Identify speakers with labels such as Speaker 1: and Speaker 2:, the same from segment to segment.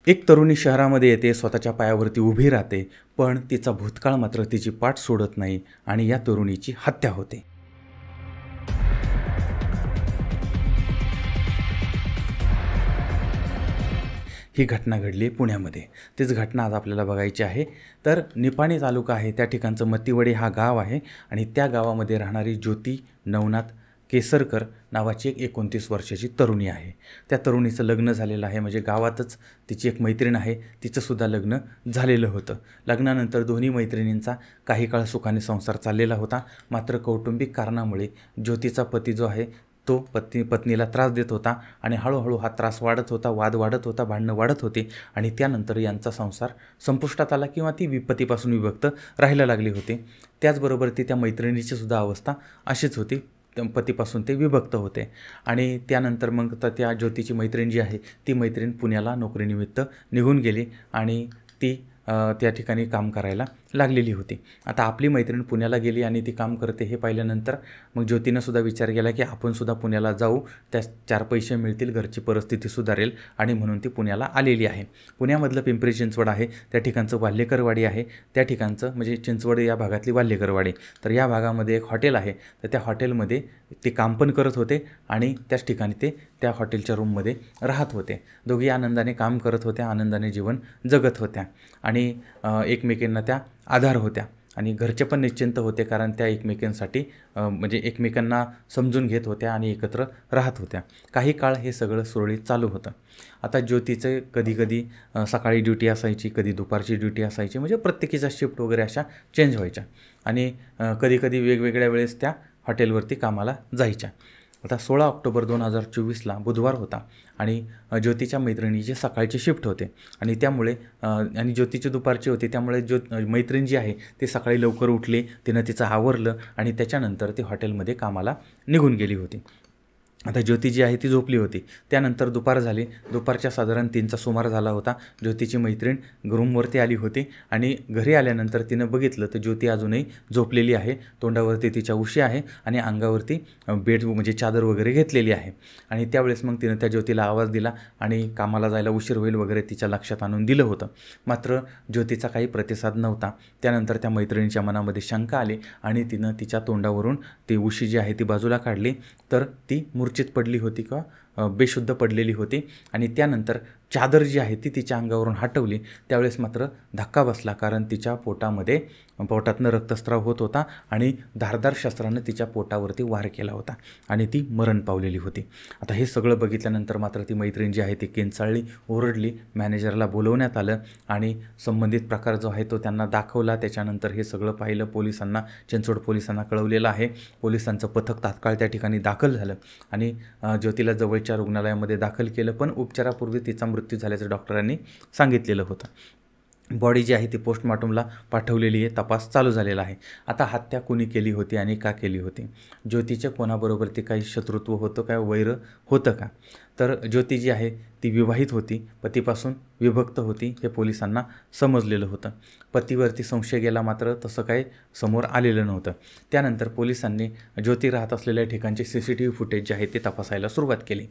Speaker 1: एक तरुणी शहरामध्ये येते, स्वतःच्या पायावरती उभी राहते, पण तिचा भूतकाळ मात्र तिची पाठ सोडत नाही आणि या तरुणीची हत्या होते. ही घटना घडली पुण्यामध्ये. तीच घटना आज आपल्याला बघायची आहे. तर निपाणी तालुका आहे, त्या ठिकाणचं मत्तीवडे हा गाव आहे आणि त्या गावामध्ये राहणारी ज्योती नवनाथ केसरकर नावाची एक 29 वर्षाची तरुणी आहे. त्या तरुणीचं लग्न झालेलं आहे, म्हणजे गावातच तिची एक मैत्रीण आहे, तिचंसुद्धा लग्न झालेलं होतं. लग्नानंतर दोन्ही मैत्रिणींचा काही काळ सुखाने संसार चाललेला होता. मात्र कौटुंबिक कारणामुळे ज्योतीचा पती जो आहे तो पत्नीला त्रास देत होता आणि हळूहळू हा त्रास वाढत होता, वाद वाढत होता, भांडणं वाढत होती आणि त्यानंतर यांचा संसार संपुष्टात आला किंवा ती पतीपासून विभक्त राहायला लागली होती. त्याचबरोबर त्या मैत्रिणीची सुद्धा अवस्था अशीच होती, पतीपासून ते विभक्त होते आणि त्यानंतर मग त्या ज्योतीची मैत्रीण जी आहे ती मैत्रीण पुण्याला नोकरीनिमित्त निघून गेली आणि ती त्या ठिकाणी काम करायला लागलेली होती. आता आपली मैत्रीण पुण्याला गेली आणि ती काम करते हे पाहिल्यानंतर मग ज्योतीनं सुद्धा विचार केला की आपण सुद्धा पुण्याला जाऊ, त्या 4 पैसे मिळतील, घरची परिस्थिती सुधारेल आणि म्हणून ती पुण्याला आलेली आहे. पुण्यामधलं पिंपरी चिंचवड आहे, त्या ठिकाणचं वाल्हेकरवाडी आहे, त्या ठिकाणचं म्हणजे चिंचवड या भागातली वाल्हेकरवाडी. तर या भागामध्ये एक हॉटेल आहे, तर त्या हॉटेलमध्ये ते काम पण करत होते आणि त्याच ठिकाणी ते त्या हॉटेलच्या रूममध्ये राहत होते. दोघी आनंदाने काम करत होत्या, आनंदाने जीवन जगत होत्या आणि एकमेकींना त्या आधार होत्या आणि घरचे पण निश्चिंत होते, कारण त्या एकमेकांसाठी म्हणजे एकमेकांना समजून घेत होत्या आणि एकत्र राहत होत्या. काही काळ हे सगळं सुरळीत चालू होतं. आता ज्योतीचं कधी सकाळी ड्युटी असायची, कधी दुपारची ड्युटी असायची, म्हणजे प्रत्येकीच्या शिफ्ट वगैरे अशा चेंज व्हायच्या आणि कधी वेगवेगळ्या वेळेस त्या हॉटेलवरती कामाला जायच्या. आता 16 ऑक्टोबर 2024ला बुधवार होता आणि ज्योतीच्या मैत्रिणीची सकाळची शिफ्ट होते आणि त्यामुळे आणि ज्योतीची दुपारची होती, त्यामुळे मैत्रीण जी आहे ती सकाळी लवकर उठली, तिनं तिचं आवरलं आणि त्याच्यानंतर ती हॉटेलमध्ये कामाला निघून गेली होती. आता ज्योती जी आहे ती झोपली होती. त्यानंतर दुपार झाली, दुपारच्या साधारण 3चा सुमार झाला होता. ज्योतीची मैत्रीण रूमवरती आली होती आणि घरी आल्यानंतर तिनं बघितलं तर ज्योती अजूनही झोपलेली आहे. तोंडावरती तिच्या उशी आहे आणि अंगावरती बेड म्हणजे चादर वगैरे घेतलेली आहे आणि त्यावेळेस मग तिनं त्या ज्योतीला आवाज दिला आणि कामाला जायला उशीर होईल वगैरे तिच्या लक्षात आणून दिलं होतं. मात्र ज्योतीचा काही प्रतिसाद नव्हता. त्यानंतर त्या मैत्रिणीच्या मनामध्ये शंका आली आणि तिनं तिच्या तोंडावरून ती उशी जी आहे ती बाजूला काढली, तर ती मूर्छित पडली होती किंवा बेशुद्ध पडलेली होती आणि त्यानंतर चादर जी आहे ती तिच्या अंगावरून हटवली. त्यावेळेस मात्र धक्का बसला, कारण तिच्या पोटातनं रक्तस्राव होत होता आणि धारदार शस्त्रानं तिच्या पोटावरती वार केला होता आणि ती मरण पावलेली होती. आता हे सगळं बघितल्यानंतर मात्र ती मैत्रीण जी आहे ती किंचाळली, ओरडली. मॅनेजरला बोलवण्यात आलं आणि संबंधित प्रकार जो आहे तो त्यांना दाखवला. त्याच्यानंतर हे सगळं पाहिलं, पोलिसांना, चिंचवड पोलिसांना कळवलेलं आहे. पोलिसांचं पथक तात्काळ त्या ठिकाणी दाखल झालं आणि ज्योतीला जवळच्या रुग्णालयामध्ये दाखल केलं, पण उपचारापूर्वी तिचा मृत्यू झाल्याचं डॉक्टरांनी सांगितलेलं होतं. बॉडी जी आहे ती पोस्टमॉर्टमला पाठवलेली आहे, तपास चालू झालेला आहे. आता हत्या कोणी केली होती आणि का केली होती? ज्योतीच्या कोणाबरोबर ते काही शत्रुत्व होतं काय, वैर होतं का? तर ज्योती जी आहे ती विवाहित होती, पतीपासून विभक्त होती, हे पोलिसांना समजलेलं होतं. पतीवरती संशय गेला, मात्र तसं काही समोर आलेलं नव्हतं. त्यानंतर पोलिसांनी ज्योती राहत असलेल्या ठिकाणचे CCTV फुटेज जे आहे ते तपासायला सुरुवात केली.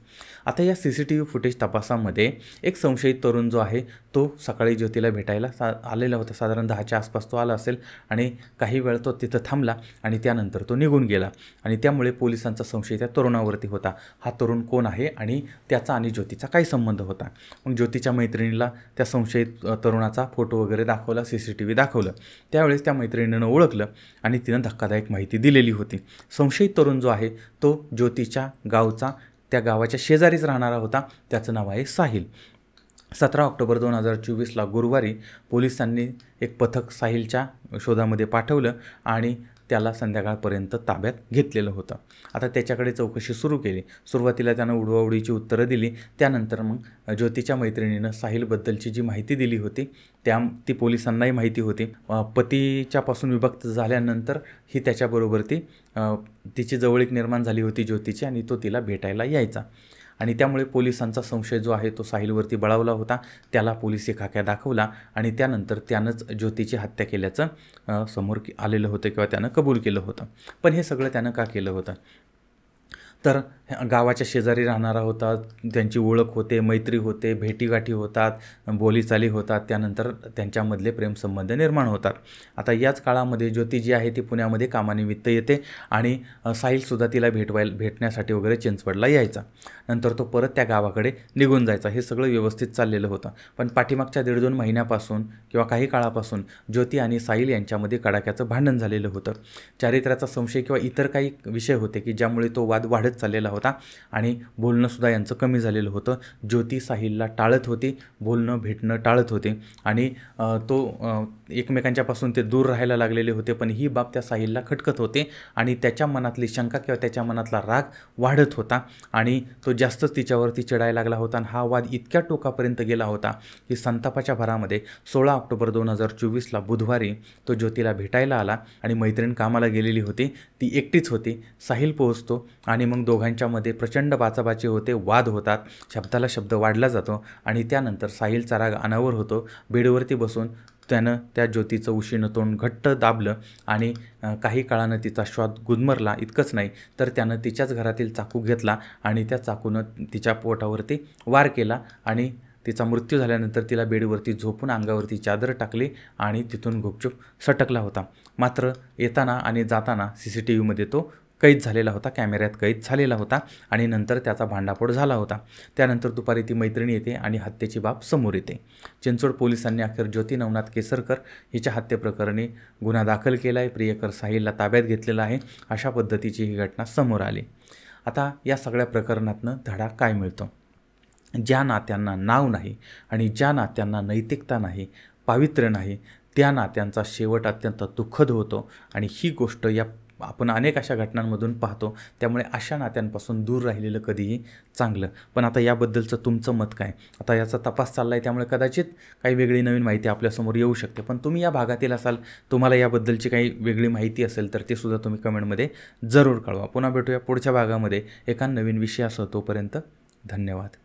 Speaker 1: आता या CCTV फुटेज तपासामध्ये एक संशयित तरुण जो आहे तो सकाळी ज्योतीला भेटायला आलेला होता. साधारण 10च्या आसपास तो आला असेल आणि काही वेळ तो तिथं थांबला आणि त्यानंतर तो निघून गेला आणि त्यामुळे पोलिसांचा संशय त्या तरुणावरती होता. हा तरुण कोण आहे आणि त्याचा आणि ज्योतीचा काय संबंध होता? मग ज्योतीच्या मैत्रिणीला त्या संशयित तरुणाचा फोटो वगैरे दाखवला, CCTV दाखवलं. त्यावेळेस त्या मैत्रिणीनं ओळखलं आणि तिनं धक्कादायक माहिती दिलेली होती. संशयित तरुण जो आहे तो ज्योतीच्या गावचा, त्या गावाच्या शेजारीच राहणारा होता. त्याचं नाव आहे साहिल. 17 ऑक्टोबर 2024ला गुरुवारी पोलिसांनी एक पथक साहिलच्या शोधामध्ये पाठवलं आणि त्याला संध्याकाळपर्यंत ताब्यात घेतलेलं होतं. आता त्याच्याकडे चौकशी सुरू केली. सुरुवातीला त्यानं उडवाउडीची उत्तरं दिली. त्यानंतर मग ज्योतीच्या मैत्रिणीनं साहिलबद्दलची जी माहिती दिली होती ती पोलिसांनाही माहिती होती. पतीच्यापासून विभक्त झाल्यानंतर ही त्याच्याबरोबर तिची जवळीक निर्माण झाली होती ज्योतीची आणि तो तिला भेटायला यायचा आणि त्यामुळे पोलिसांचा संशय जो आहे तो साहिलवरती बळावला होता. त्याला पोलिसी खाक्या दाखवला आणि त्यानंतर त्यानंच ज्योतीची हत्या केल्याचं समोर आलेलं होतं किंवा त्यानं कबूल केलं होतं. पण हे सगळं त्यानं का केलं होतं? तर गावाच्या शेजारी राहणारा होता, त्यांची ओळख होते, मैत्री होते, भेटीगाठी होतात, बोलीचाली होतात, त्यानंतर त्यांच्यामधले प्रेमसंबंध निर्माण होतात. आता याच काळामध्ये ज्योती जी आहे ती पुण्यामध्ये कामानिमित्त येते आणि साहिलसुद्धा तिला भेटण्यासाठी वगैरे चिंचवडला यायचा. नंतर तो परत त्या गावाकडे निघून जायचा. हे सगळं व्यवस्थित चाललेलं होतं. पण पाठीमागच्या 1.5-2 महिन्यापासून किंवा काही काळापासून ज्योती आणि साहिल यांच्यामध्ये कडाक्याचं भांडण झालेलं होतं. चारित्र्याचा संशय किंवा इतर काही विषय होते की ज्यामुळे तो वाद वाढत चाललेला होता आणि बोलणंसुद्धा यांचं कमी झालेलं होतं. ज्योती साहिलला टाळत होती, बोलणं भेटणं टाळत होते आणि एकमेकांच्यापासून ते दूर राहायला लागलेले होते. पण ही बाब त्या साहिलला खटकत होते आणि त्याच्या मनातली शंका किंवा त्याच्या मनातला राग वाढत होता आणि तो जास्तच तिच्यावरती चिडायला लागला होता. आणि हा वाद इतक्या टोकापर्यंत गेला होता की संतापाच्या भरामध्ये 16 ऑक्टोबर 2024ला बुधवारी तो ज्योतीला भेटायला आला आणि मैत्रीण कामाला गेलेली होती, ती एकटीच होती. साहिल पोहोचतो आणि मग दोघांच्यामध्ये प्रचंड बाचाबाची होते, वाद होतात, शब्दाला शब्द वाढला जातो आणि त्यानंतर साहिलचा राग अनावर होतो. बेडवरती बसून त्यानं त्या ज्योतीचं उशीनं तोंड घट्ट दाबलं आणि काही काळानं तिचा श्वास गुदमरला. इतकंच नाही तर त्यानं तिच्याच घरातील चाकू घेतला आणि त्या चाकूनं तिच्या पोटावरती वार केला आणि तिचा मृत्यू झाल्यानंतर तिला बेडवरती झोपून अंगावरती चादर टाकली आणि तिथून गुपचूप सटकला होता. मात्र येताना आणि जाताना CCTVमध्ये तो कैद झालेला होता, कॅमेऱ्यात कैद झालेला होता आणि नंतर त्याचा भांडाफोड झाला होता. त्यानंतर दुपारी ती मैत्रिणी येते आणि हत्येची बाब समोर येते. चिंचवड पोलिसांनी अखेर ज्योती नवनाथ केसरकर हिच्या हत्येप्रकरणी गुन्हा दाखल केला आहे. प्रियकर साहिलला ताब्यात घेतलेला आहे. अशा पद्धतीची ही घटना समोर आली. आता या सगळ्या प्रकरणातनं धडा काय मिळतो? ज्या नात्यांना नाव नाही आणि ज्या नात्यांना नैतिकता नाही, पावित्र्य नाही, त्या नात्यांचा शेवट अत्यंत दुःखद होतो आणि ही गोष्ट आपण अनेक अशा घटनांमधून पाहतो. त्यामुळे अशा नात्यांपासून दूर राहिलेलं कधीही चांगलं. पण आता याबद्दलचं तुमचं मत काय? आता याचा तपास चालला आहे, त्यामुळे कदाचित काही वेगळी नवीन माहिती आपल्यासमोर येऊ शकते. पण तुम्ही या भागातील असाल, तुम्हाला याबद्दलची काही वेगळी माहिती असेल तर ते सुद्धा तुम्ही कमेंटमध्ये जरूर कळवा. पुन्हा भेटूया पुढच्या भागामध्ये एका नवीन विषयासह. तोपर्यंत धन्यवाद.